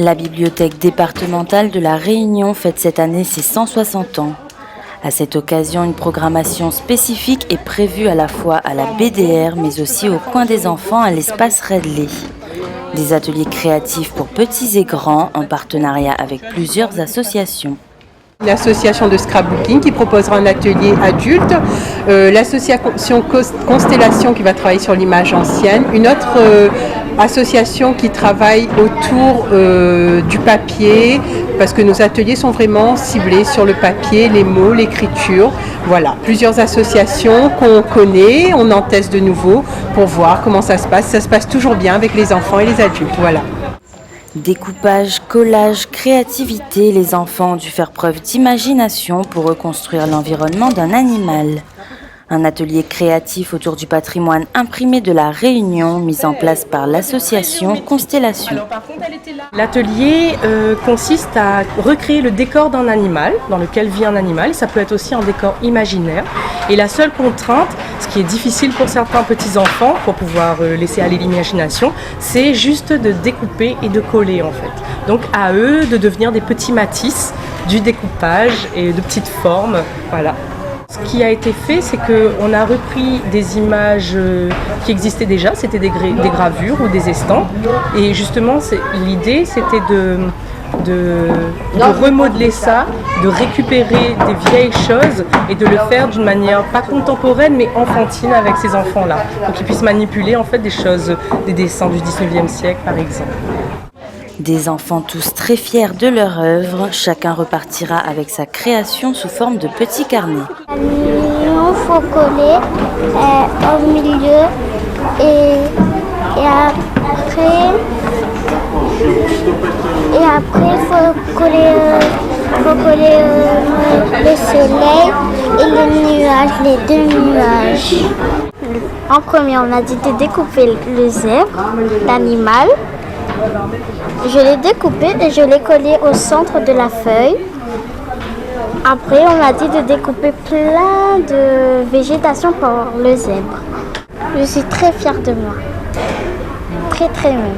La bibliothèque départementale de La Réunion fête cette année ses 160 ans. À cette occasion, une programmation spécifique est prévue à la fois à la BDR, mais aussi au coin des enfants à l'espace Redley. Des ateliers créatifs pour petits et grands en partenariat avec plusieurs associations. Une association de scrapbooking qui proposera un atelier adulte, l'association Constellation qui va travailler sur l'image ancienne, une autre association qui travaille autour du papier, parce que nos ateliers sont vraiment ciblés sur le papier, les mots, l'écriture. Voilà, plusieurs associations qu'on connaît, on en teste de nouveau pour voir comment ça se passe. Ça se passe toujours bien avec les enfants et les adultes, voilà. Découpage, collage, créativité, les enfants ont dû faire preuve d'imagination pour reconstruire l'environnement d'un animal. Un atelier créatif autour du patrimoine imprimé de La Réunion, mis en place par l'association Constellation. L'atelier consiste à recréer le décor d'un animal, dans lequel vit un animal. Ça peut être aussi un décor imaginaire. Et la seule contrainte, ce qui est difficile pour certains petits-enfants, pour pouvoir laisser aller l'imagination, c'est juste de découper et de coller en fait. Donc à eux de devenir des petits Matisse du découpage et de petites formes, voilà. Ce qui a été fait, c'est qu'on a repris des images qui existaient déjà, c'était des gravures ou des estampes. Et justement, l'idée, c'était de remodeler ça, de récupérer des vieilles choses et de le faire d'une manière pas contemporaine, mais enfantine avec ces enfants-là. Pour qu'ils puissent manipuler en fait des choses, des dessins du 19e siècle, par exemple. Des enfants tous très fiers de leur œuvre, chacun repartira avec sa création sous forme de petits carnets. Il faut coller au milieu et après il faut coller le soleil et les nuages, les deux nuages. En premier, on a dit de découper le zèbre, l'animal. Je l'ai découpé et je l'ai collé au centre de la feuille. Après, on m'a dit de découper plein de végétation pour le zèbre. Je suis très fière de moi. Très très même.